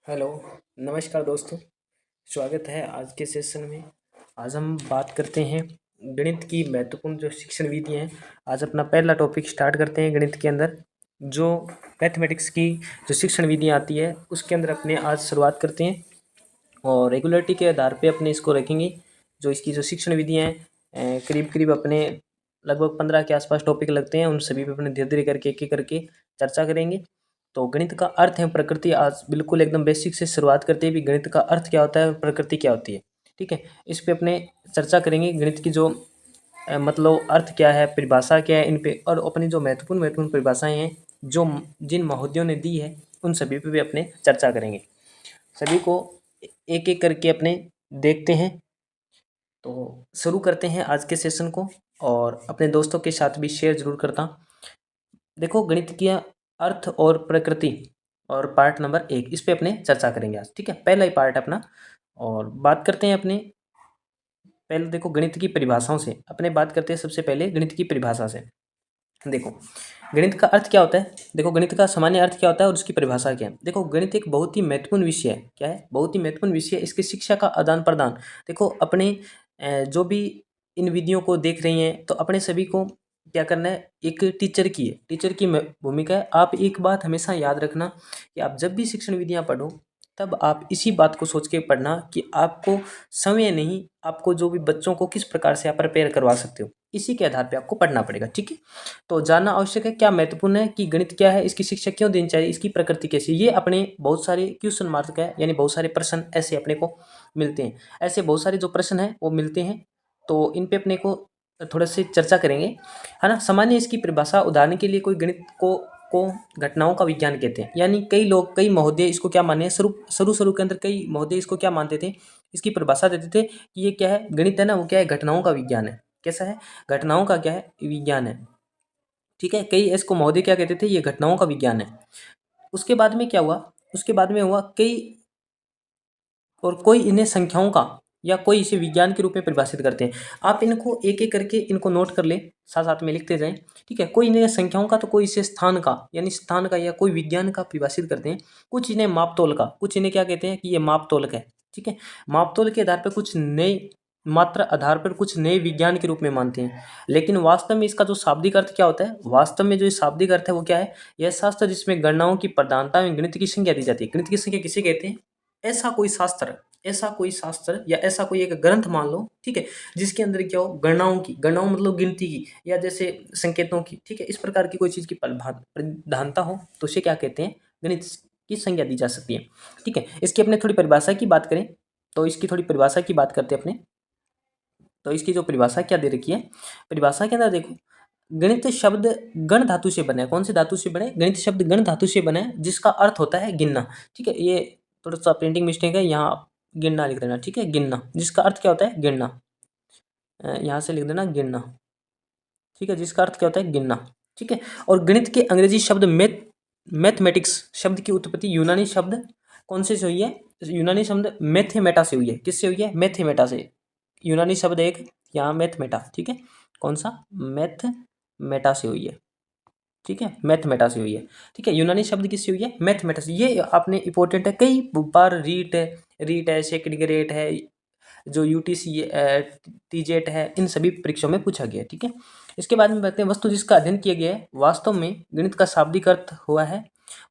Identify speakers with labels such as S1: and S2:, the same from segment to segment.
S1: Hello, नमस्कार दोस्तों। स्वागत है आज के सेशन में। आज हम बात करते हैं गणित की महत्वपूर्ण जो शिक्षण विधि हैं। आज अपना पहला टॉपिक स्टार्ट करते हैं। गणित के अंदर जो मैथमेटिक्स की जो शिक्षण विधि आती है उसके अंदर अपने आज शुरुआत करते हैं और रेगुलरिटी के आधार पे अपने इसको रखेंगे। जो इसकी जो शिक्षण विधियाँ हैं करीब करीब अपने लगभग 15 के आसपास टॉपिक लगते हैं। उन सभी पे अपने धीरे धीरे करके एक एक करके चर्चा करेंगे। तो गणित का अर्थ है प्रकृति। आज बिल्कुल एकदम बेसिक से शुरुआत करते हैं भी गणित का अर्थ क्या होता है और प्रकृति क्या होती है। ठीक है, इस पे अपने चर्चा करेंगे। गणित की जो मतलब अर्थ क्या है, परिभाषा क्या है, इन पे और अपनी जो महत्वपूर्ण महत्वपूर्ण परिभाषाएं हैं जो जिन महोदयों ने दी है उन सभी पे भी अपने चर्चा करेंगे। सभी को एक एक करके अपने देखते हैं। तो शुरू करते हैं आज के सेशन को और अपने दोस्तों के साथ भी शेयर जरूर करता। देखो, गणित की अर्थ और प्रकृति और पार्ट नंबर 1 इस पे अपने चर्चा करेंगे आज। ठीक है, पहला ही पार्ट अपना। और बात करते हैं अपने पहले देखो गणित की परिभाषाओं से अपने बात करते हैं। सबसे पहले गणित की परिभाषा से देखो गणित का अर्थ क्या होता है। देखो गणित का सामान्य अर्थ क्या होता है और उसकी परिभाषा क्या है। देखो गणित एक बहुत ही महत्वपूर्ण विषय है। क्या है? बहुत ही महत्वपूर्ण विषय है। इसकी शिक्षा का आदान प्रदान। देखो अपने जो भी इन विधियों को देख रही हैं तो अपने सभी को क्या करना है, एक टीचर की है, टीचर की भूमिका है। आप एक बात हमेशा याद रखना कि आप जब भी शिक्षण विधियाँ पढ़ो तब आप इसी बात को सोच के पढ़ना कि आपको समय नहीं, आपको जो भी बच्चों को किस प्रकार से आप प्रिपेयर करवा सकते हो, इसी के आधार पे आपको पढ़ना पड़ेगा। ठीक है, तो जानना आवश्यक है क्या महत्वपूर्ण है कि गणित क्या है, इसकी शिक्षा क्यों देनी चाहिए, इसकी प्रकृति कैसी। ये अपने बहुत सारे क्वेश्चन मार्क है, यानी बहुत सारे प्रश्न ऐसे अपने को मिलते हैं। ऐसे बहुत सारे जो प्रश्न हैं वो मिलते हैं, तो इन पे अपने को थोड़ा सी चर्चा करेंगे, है ना। सामान्य इसकी परिभाषा, उदाहरण के लिए कोई गणित को घटनाओं का विज्ञान कहते हैं। यानी कई लोग, कई महोदय इसको क्या माने, शुरू शुरू के अंदर कई महोदय इसको क्या मानते थे, इसकी परिभाषा देते थे कि ये क्या है, गणित है ना, वो क्या है, घटनाओं का विज्ञान है। कैसा है? घटनाओं का क्या है, विज्ञान है। ठीक है, कई इसको महोदय क्या कहते थे, ये घटनाओं का विज्ञान है। उसके बाद में क्या हुआ, उसके बाद में हुआ कई और कोई इन्हें संख्याओं का या कोई इसे विज्ञान के रूप में परिभाषित करते हैं। आप इनको एक एक करके इनको नोट कर ले, साथ साथ में लिखते जाएं। ठीक है, कोई इन्हें संख्याओं का तो कोई इसे स्थान का, यानी स्थान का या कोई विज्ञान का परिभाषित करते हैं। कुछ इन्हें मापतोल का, कुछ इन्हें क्या कहते हैं कि ये मापतोल का है। ठीक है, मापतोल के आधार पर कुछ नए मात्रा आधार पर कुछ नए विज्ञान के रूप में मानते हैं। लेकिन वास्तव में इसका जो शाब्दिक अर्थ क्या होता है, वास्तव में जो शाब्दिक अर्थ है वो क्या है, यह शास्त्र जिसमें गणनाओं की प्रधानता में गणित की संख्या दी जाती है। गणित की संख्या किसे कहते हैं? ऐसा कोई शास्त्र, ऐसा कोई शास्त्र या ऐसा कोई एक ग्रंथ मान लो, ठीक है, जिसके अंदर क्या हो, गणनाओं की, गणनाओं मतलब गिनती की या जैसे संकेतों की, ठीक है, इस प्रकार की कोई चीज़ की प्रधानता हो तो उसे क्या कहते हैं, गणित की संज्ञा दी जा सकती है। ठीक है, इसकी अपने थोड़ी परिभाषा की बात करें तो इसकी थोड़ी परिभाषा की बात करते हैं अपने। तो इसकी जो परिभाषा क्या दे रखी है, परिभाषा के अंदर देखो, गणित शब्द गण धातु से बना है। कौन से धातु से बने? गणित शब्द गण धातु से बना है, जिसका अर्थ होता है गिनना। ठीक है, ये थोड़ा सा प्रिंटिंग मिस्टेक है, यहाँ गिनना लिख देना। ठीक है, गिनना, जिसका अर्थ क्या होता है, गिनना। यहाँ से लिख देना गिनना। ठीक है, जिसका अर्थ क्या होता है, गिनना। ठीक है, और गणित के अंग्रेजी शब्द मैथमेटिक्स शब्द की उत्पत्ति यूनानी शब्द कौन से हुई है? यूनानी शब्द मैथमेटा से हुई है। किससे हुई है? मैथमेटा से। यूनानी शब्द एक यहाँ मैथमेटा। ठीक है, कौन सा? मैथमेटा से हुई है। ठीक है, मैथमेटा से हुई है। ठीक है, यूनानी शब्द किससे हुई है? मैथमेटा से। ये आपने इंपॉर्टेंट है, कई बार रीट है, सेकंड ग्रेड है, जो यूटीसी टीजेट है, इन सभी परीक्षाओं में पूछा गया है। ठीक है, इसके बाद में बताते हैं वस्तु जिसका अध्ययन किया गया है। वास्तव में गणित का शाब्दिक अर्थ हुआ है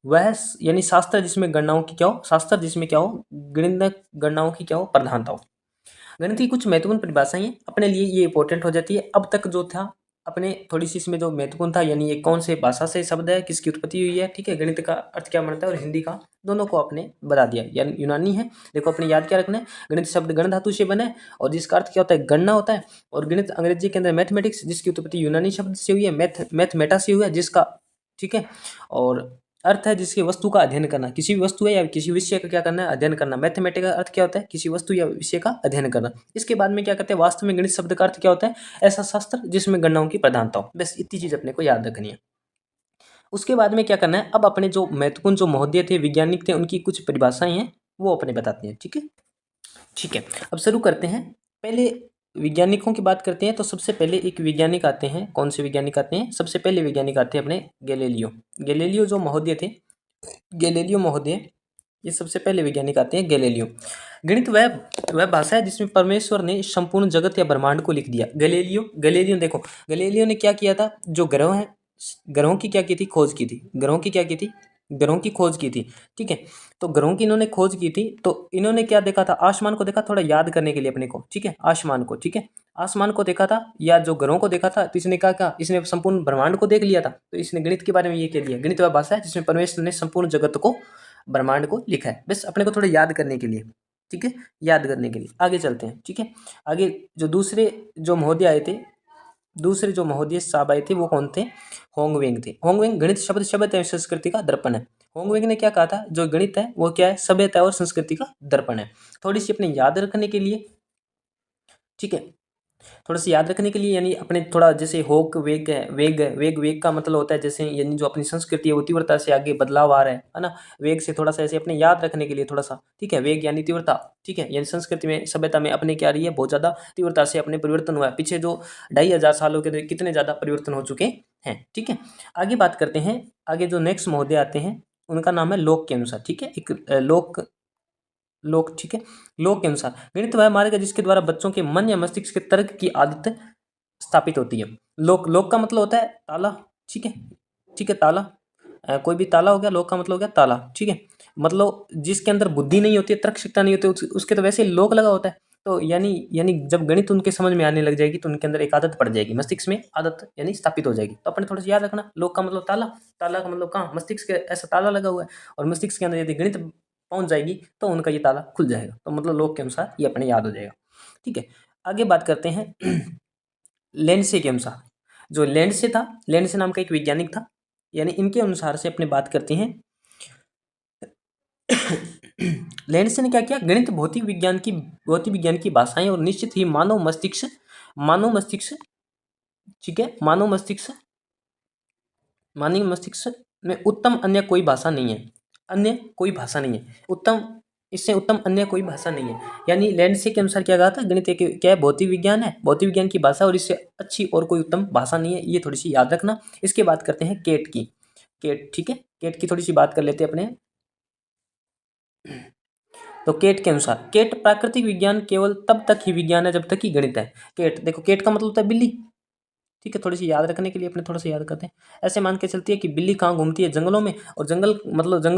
S1: वह यानी शास्त्र जिसमें गणनाओं की क्या हो, शास्त्र जिसमें क्या हो, गणित गणनाओं की क्या हो, प्रधानता हो। गणित की कुछ महत्वपूर्ण परिभाषाएं हैं अपने लिए, ये इंपॉर्टेंट हो जाती है। अब तक जो था अपने थोड़ी सी इसमें जो महत्वपूर्ण था, यानी ये कौन से भाषा से शब्द है, किसकी उत्पत्ति हुई है, ठीक है, गणित का अर्थ क्या बनता है और हिंदी का, दोनों को आपने बता दिया। यानी यूनानी है, देखो अपने याद क्या रखना है, गणित शब्द गण धातु से बना है और जिसका अर्थ क्या होता है, गणना होता है। और गणित अंग्रेजी के अंदर मैथमेटिक्स, जिसकी उत्पत्ति यूनानी शब्द से हुई है, मैथमेटा से हुआ है, जिसका, ठीक है, और अर्थ है जिसकी वस्तु का अध्ययन करना। किसी भी वस्तु है या किसी विषय का क्या करना है, अध्ययन करना। मैथमेटिक्स का अर्थ क्या होता है, किसी वस्तु या विषय का अध्ययन करना। इसके बाद में क्या कहते हैं, वास्तव में गणित शब्द का अर्थ क्या होता है, ऐसा शास्त्र जिसमें गणनाओं की प्रधानता हो। बस इतनी चीज अपने को याद रखनी है। उसके बाद में क्या करना है, अब अपने जो महत्वपूर्ण जो महोदय थे, वैज्ञानिक थे, उनकी कुछ परिभाषाएं हैं वो अपने बताते हैं। ठीक है, ठीक है, अब शुरू करते हैं। पहले वैज्ञानिकों की बात करते हैं तो सबसे पहले एक वैज्ञानिक आते हैं। कौन से वैज्ञानिक आते हैं? सबसे पहले वैज्ञानिक आते हैं अपने गैलीलियो। गैलीलियो जो महोदय थे, गैलीलियो महोदय ये सबसे पहले वैज्ञानिक आते हैं गैलीलियो। गणित वह भाषा है जिसमें परमेश्वर ने संपूर्ण जगत या ब्रह्मांड को लिख दिया। गैलीलियो देखो, गैलीलियो ने क्या किया था, जो ग्रह है, ग्रहों की क्या की थी, खोज की थी। ग्रहों की क्या की थी, ग्रहों की खोज की थी। ठीक है, तो ग्रहों की इन्होंने खोज की थी, तो इन्होंने क्या देखा था, आसमान को देखा, थोड़ा याद करने के लिए अपने को। ठीक है, आसमान को, ठीक है, आसमान को देखा था या जो ग्रहों को देखा था, तो इसने क्या, इसने संपूर्ण ब्रह्मांड को देख लिया था। तो इसने गणित के बारे में ये कह दिया, गणित वह भाषा है जिसमें परमेश्वर ने संपूर्ण जगत को, ब्रह्मांड को लिखा है। बस अपने को थोड़ा याद करने के लिए। ठीक है, याद करने के लिए आगे चलते हैं। ठीक है, आगे जो दूसरे जो महोदय आए थे, दूसरे जो महोदय साहब आए थे वो कौन थे, होंगवेंग थे। होंगवेंग गणित सभ्यता एवं संस्कृति का दर्पण है। होंगवेंग ने क्या कहा था, जो गणित है वो क्या है, सभ्यता और संस्कृति का दर्पण है। थोड़ी सी अपने याद रखने के लिए, ठीक है, थोड़ा सा याद रखने के लिए, यानी अपने थोड़ा जैसे होक वेग है, वेग का मतलब होता है जैसे, यानी जो अपनी संस्कृति है वो तीव्रता से आगे बदलाव आ रहा है ना। वेग से थोड़ा सा ऐसे अपने याद रखने के लिए थोड़ा सा, ठीक है, वेग यानी तीव्रता। ठीक है, यानी संस्कृति में, सभ्यता में अपने क्या रही है, बहुत ज़्यादा तीव्रता से अपने परिवर्तन हुआ है। पीछे जो 2500 सालों के कितने ज़्यादा परिवर्तन हो चुके हैं। ठीक है, आगे बात करते हैं। आगे जो नेक्स्ट महोदय आते हैं उनका नाम है लोक के अनुसार। ठीक है, एक लोक, ठीक है, लोक के अनुसार गणित वह मार्ग है जिसके द्वारा बच्चों के मन या मस्तिष्क के तर्क की आदत स्थापित होती है। लोक का मतलब होता है ताला। ठीक है, ठीक है, ताला, कोई भी ताला हो गया, लोक का मतलब हो गया ताला। ठीक है, मतलब जिसके अंदर बुद्धि नहीं होती है, तर्क शक्ति नहीं होती, उसके तो वैसे ही लोक लगा होता है। तो यानी जब गणित उनके समझ में आने लग जाएगी तो उनके अंदर एक आदत पड़ जाएगी, मस्तिष्क में आदत यानी स्थापित हो जाएगी। तो अपने थोड़ा सा याद रखना, लोक का मतलब ताला, ताला का मतलब कहाँ, मस्तिष्क के ऐसा ताला लगा हुआ है, और मस्तिष्क के अंदर यदि गणित पहुंच जाएगी तो उनका ये ताला खुल जाएगा। तो मतलब लोक के अनुसार ये अपने याद हो जाएगा। ठीक है, आगे बात करते हैं लेंडसे के अनुसार। जो लेंडसे था, लेंडसे नाम का एक वैज्ञानिक था, यानी इनके अनुसार से अपने बात करते हैं। लेंडसे ने क्या किया, गणित भौतिक विज्ञान की भाषाएं और निश्चित ही मानव मस्तिष्क, ठीक है, मानव मस्तिष्क में उत्तम अन्य कोई भाषा नहीं है, उत्तम, इससे उत्तम अन्य कोई भाषा नहीं है। यानी लेंडसे के अनुसार क्या कहा था, गणित एक क्या है, भौतिक विज्ञान है, भौतिक विज्ञान की भाषा, और इससे अच्छी और कोई उत्तम भाषा नहीं है। ये थोड़ी सी याद रखना। इसके बात करते हैं केट की। केट, ठीक है, केट की थोड़ी सी बात कर लेते हैं अपने। तो केट के अनुसार, केट प्राकृतिक विज्ञान केवल तब तक ही विज्ञान है जब तक कि गणित है। केट देखो, केट का मतलब होता है बिल्ली। ठीक है, थोड़ी सी याद रखने के लिए अपने थोड़ा सा याद करते हैं। ऐसे मान के चलती है कि बिल्ली कहाँ घूमती है, जंगलों में, और जंगल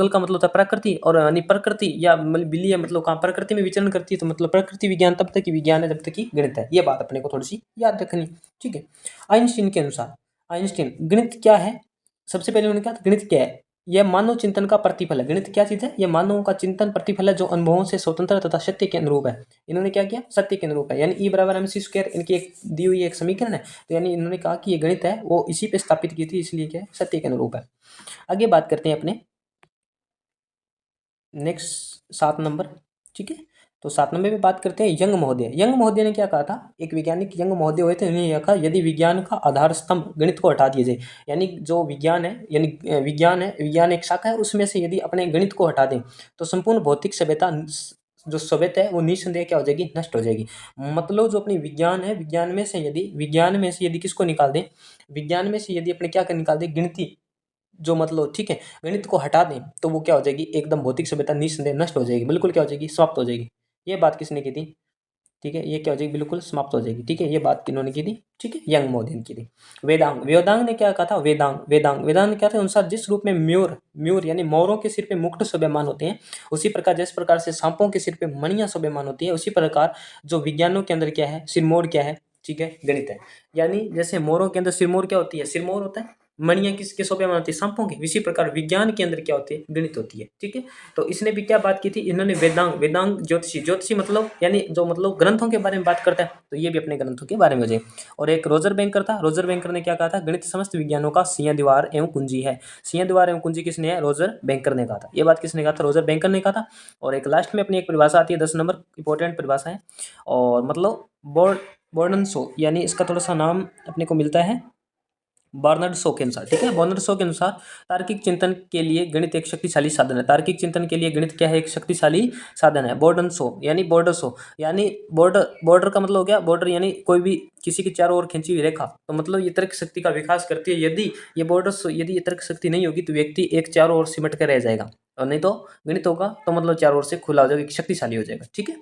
S1: का मतलब होता है प्रकृति, और यानी प्रकृति या बिल्ली है मतलब कहाँ, प्रकृति में विचरण करती है। तो मतलब प्रकृति विज्ञान तब तक ही विज्ञान है जब तक कि गणित है। ये बात अपने को थोड़ी सी याद रखनी। ठीक है, आइंस्टीन के अनुसार, आइंस्टीन, गणित क्या है, सबसे पहले उन्होंने कहा गणित क्या है, यह मानव चिंतन का प्रतिफल है। गणित क्या चीज है, यह मानव का चिंतन प्रतिफल है जो अनुभवों से स्वतंत्र तथा सत्य के अनुरूप है। इन्होंने क्या किया, सत्य के अनुरूप है, यानी ई बराबर MC², इनकी एक दी हुई एक समीकरण है। तो यानी इन्होंने कहा कि ये गणित है वो इसी पे स्थापित की थी, इसलिए क्या है, सत्य के अनुरूप है। आगे बात करते हैं अपने नेक्स्ट 7 नंबर। ठीक है, तो 7 नंबर पे बात करते हैं यंग महोदय। यंग महोदय ने क्या कहा था, एक वैज्ञानिक यंग महोदय हुए थे, उन्होंने कहा यदि विज्ञान का आधार स्तंभ गणित को हटा दिया जाए, यानी जो विज्ञान है, यानी विज्ञान एक शाखा है, उसमें से यदि अपने गणित को हटा दें तो संपूर्ण भौतिक सभ्यता जो सभ्यता है वो निस्संदेह क्या हो जाएगी, नष्ट हो जाएगी। मतलब जो अपनी विज्ञान है, विज्ञान में से यदि किसको निकाल दें, विज्ञान में से यदि अपने क्या निकाल दें, गिनती जो मतलब, ठीक है, गणित को हटा दें तो वो क्या हो जाएगी, एकदम भौतिक सभ्यता निस्संदेह नष्ट हो जाएगी, बिल्कुल क्या हो जाएगी, समाप्त हो जाएगी। ये बात किसने की थी, ठीक है, ये क्या हो जाएगी, बिल्कुल समाप्त हो जाएगी। ठीक है, ये बात किन्होंने की थी, ठीक है, यंग महोदय की थी। वेदांग ने क्या कहा था, वेदांग क्या था अनुसार, जिस रूप में म्यूर यानी मोरों के सिर पे मुकुट शोभायमान होते हैं, उसी प्रकार जिस प्रकार से सांपों के सिर पे मणियां शोभायमान होती है, उसी प्रकार जो विज्ञानों के अंदर क्या है, सिरमौर क्या है, ठीक है, गणित है। यानी जैसे मोरों के अंदर सिरमौर क्या होती है, सिरमौर होता है, मणियां किसके शोभायमान होती है, सांपों की, इसी प्रकार विज्ञान के अंदर क्या होती है, गणित होती है। ठीक है, तो इसने भी क्या बात की थी, इन्होंने वेदांग ज्योतिषी मतलब यानी जो मतलब ग्रंथों के बारे में बात करता है, तो ये भी अपने ग्रंथों के बारे में हो जाए। और एक रोजर बैंकर था, रोजर बैंकर ने क्या कहा था, गणित समस्त विज्ञानों का सिंह द्वार एवं कुंजी है। सिंह द्वार एवं कुंजी किसने है, रोजर बैंकर ने कहा था। ये बात किसने कहा था, रोजर बैंकर ने कहा था। और एक लास्ट में अपनी एक परिभाषा आती है, 10 नंबर इंपॉर्टेंट परिभाषा है, और मतलब बर्नन शो, यानी इसका थोड़ा सा नाम अपने को मिलता है बर्नार्ड शो के अनुसार। ठीक है, बर्नार्ड शो के अनुसार तार्किक चिंतन के लिए गणित एक शक्तिशाली साधन है। तार्किक चिंतन के लिए गणित क्या है, एक शक्तिशाली साधन है। बॉर्डर शो यानी बॉर्डर का मतलब हो गया, बॉर्डर यानी कोई भी किसी के चारों ओर खींची हुई रेखा, तो मतलब ये तर्क शक्ति का विकास करती है। यदि ये तर्क शक्ति नहीं होगी तो व्यक्ति एक चारों ओर सिमट कर रह जाएगा। और नहीं तो गणित होगा तो मतलब चारों ओर से खुला हो जाएगा, शक्तिशाली हो जाएगा। ठीक है,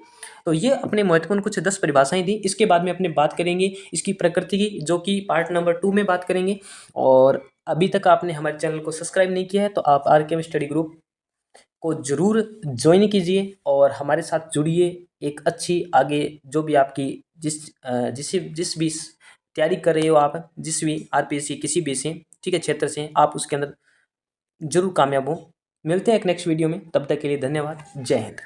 S1: तो ये अपने महत्वपूर्ण कुछ 10 परिभाषाएं दी। इसके बाद में अपने बात करेंगे इसकी प्रकृति की, जो कि पार्ट नंबर 2 में बात करेंगे। और अभी तक आपने हमारे चैनल को सब्सक्राइब नहीं किया है तो आप आरकेएम स्टडी ग्रुप को जरूर ज्वाइन कीजिए और हमारे साथ जुड़िए। एक अच्छी आगे जो भी आपकी जिस भी तैयारी कर रहे हो आप, जिस भी आरपीएससी किसी भी से, ठीक है, क्षेत्र से, आप उसके अंदर जरूर कामयाब हो। मिलते हैं एक नेक्स्ट वीडियो में, तब तक के लिए धन्यवाद। जय हिंद।